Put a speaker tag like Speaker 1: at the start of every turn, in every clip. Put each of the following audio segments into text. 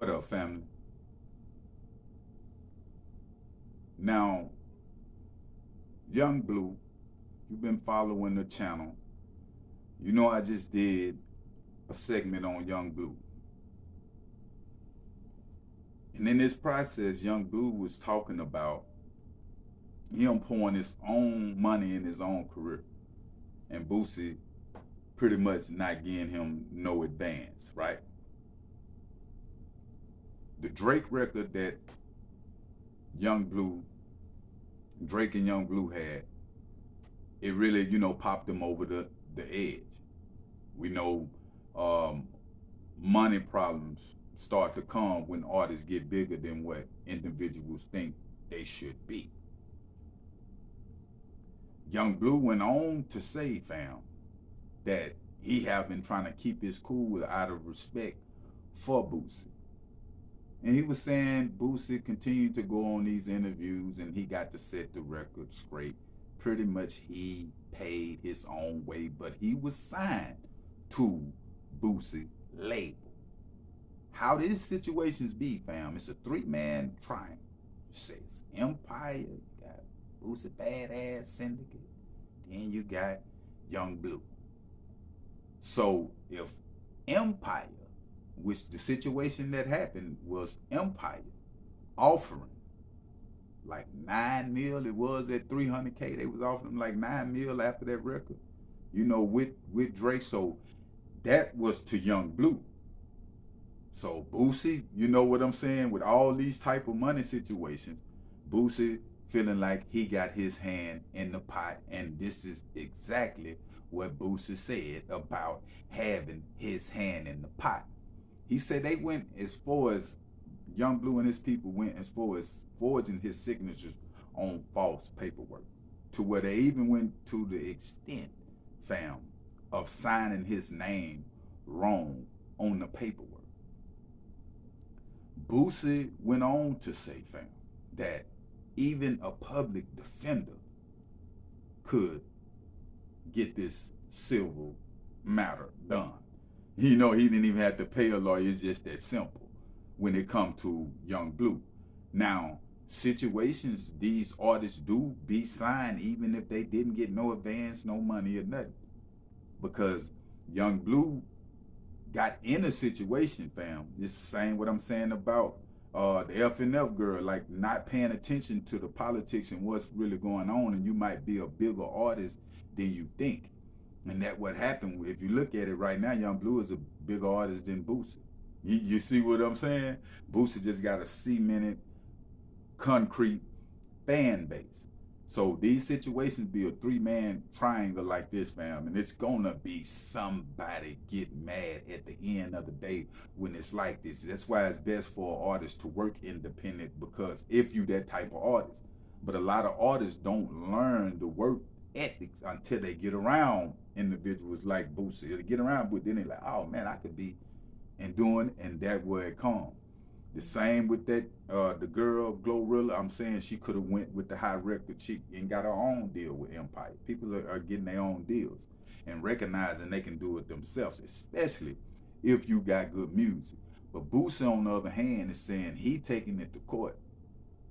Speaker 1: What up, family? Now, Young Blue, you've been following the channel. You know I just did a segment on Young Blue. And in this process, Young Blue was talking about him pouring his own money in his own career. And Boosie pretty much not giving him no advance, right? The Drake record that Young Blue, Drake and Young Blue had, it really, popped them over the edge. We know money problems start to come when artists get bigger than what individuals think they should be. Young Blue went on to say, fam, that he have been trying to keep his cool out of respect for Boosie. And he was saying Boosie continued to go on these interviews and he got to set the record straight. Pretty much he paid his own way, but he was signed to Boosie label. How these situations be, fam? It's a three-man triangle. It's Empire, you got Boosie Badass Syndicate, then you got Young Blue. So if Empire, which the situation that happened was Empire offering like 9 mil, it was at 300K, they was offering like 9 mil after that record, with Drake. So that was to Young Blue. So Boosie, you know what I'm saying, with all these type of money situations, Boosie feeling like he got his hand in the pot, and this is exactly what Boosie said about having his hand in the pot. He said they went as far as, Young Blue and his people went as far as forging his signatures on false paperwork, to where they even went to the extent, fam, of signing his name wrong on the paperwork. Boosie went on to say, fam, that even a public defender could get this civil matter done. He didn't even have to pay a lawyer. It's just that simple when it comes to Young Blue. Now, situations these artists do be signed even if they didn't get no advance, no money or nothing. Because Young Blue got in a situation, fam. It's the same what I'm saying about the F&F girl, like not paying attention to the politics and what's really going on, and you might be a bigger artist than you think. And that what happened, if you look at it right now, Young Blue is a bigger artist than Boosie. You see what I'm saying? Boosie just got a cemented, concrete fan base. So these situations be a three-man triangle like this, fam, and it's gonna be somebody get mad at the end of the day when it's like this. That's why it's best for an artist to work independent, because if you that type of artist. But a lot of artists don't learn the work ethics until they get around individuals like Boosie. They get around, but then they're like, oh man, I could be and doing, and that where it comes. The same with that, the girl Glorilla. I'm saying she could have went with the high record chick and got her own deal with Empire. People are getting their own deals and recognizing they can do it themselves, especially if you got good music. But Boosie, on the other hand, is saying he taking it to court.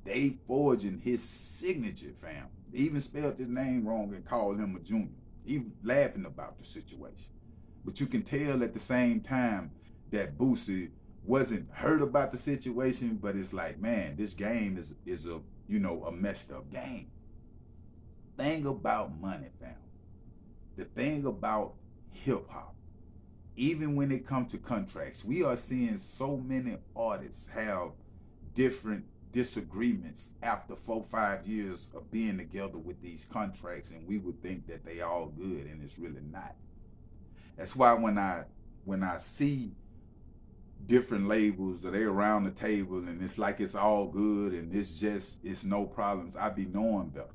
Speaker 1: They forging his signature, fam. They even spelled his name wrong and called him a junior. He laughing about the situation. But you can tell at the same time that Boosie wasn't hurt about the situation, but it's like, man, this game is a a messed up game. Thing about money, fam. The thing about hip hop, even when it comes to contracts, we are seeing so many artists have different disagreements after 4-5 years of being together with these contracts, and we would think that they all good, and it's really not. That's why when I see different labels, or they around the table and it's like it's all good and it's no problems, I be knowing better.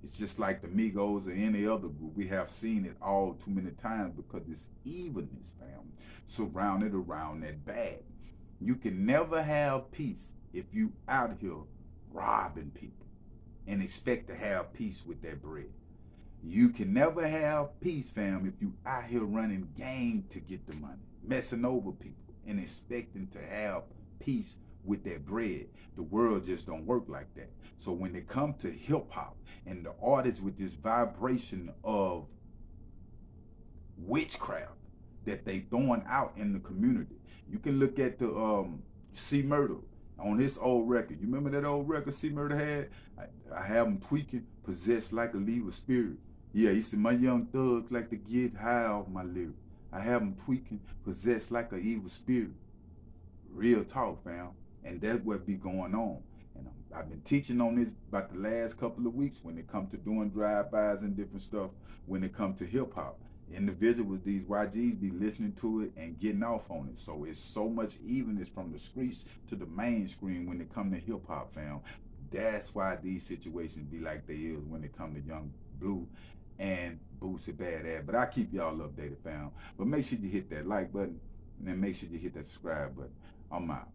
Speaker 1: It's just like the Migos or any other group. We have seen it all too many times because it's evenness, fam, surrounded around that bag. You can never have peace if you out here robbing people and expect to have peace with that bread. You can never have peace, fam, if you out here running game to get the money, messing over people and expecting to have peace with that bread. The world just don't work like that. So when it comes to hip hop and the artists with this vibration of witchcraft that they throwing out in the community, you can look at the C Murder on his old record. You remember that old record C Murder had? I have him tweaking, possessed like a evil spirit. Yeah, he said, my young thugs like to get high off my lyrics. I have him tweaking, possessed like an evil spirit. Real talk, fam. And that's what be going on. And I've been teaching on this about the last couple of weeks when it comes to doing drive-bys and different stuff when it comes to hip-hop. Individuals, these YGs be listening to it and getting off on it. So it's so much evenness from the streets to the mainstream when it come to hip-hop, fam. That's why these situations be like they is when it come to Young Bleu and Boosie Badass. But I keep y'all updated, fam. But make sure you hit that like button and then make sure you hit that subscribe button. I'm out.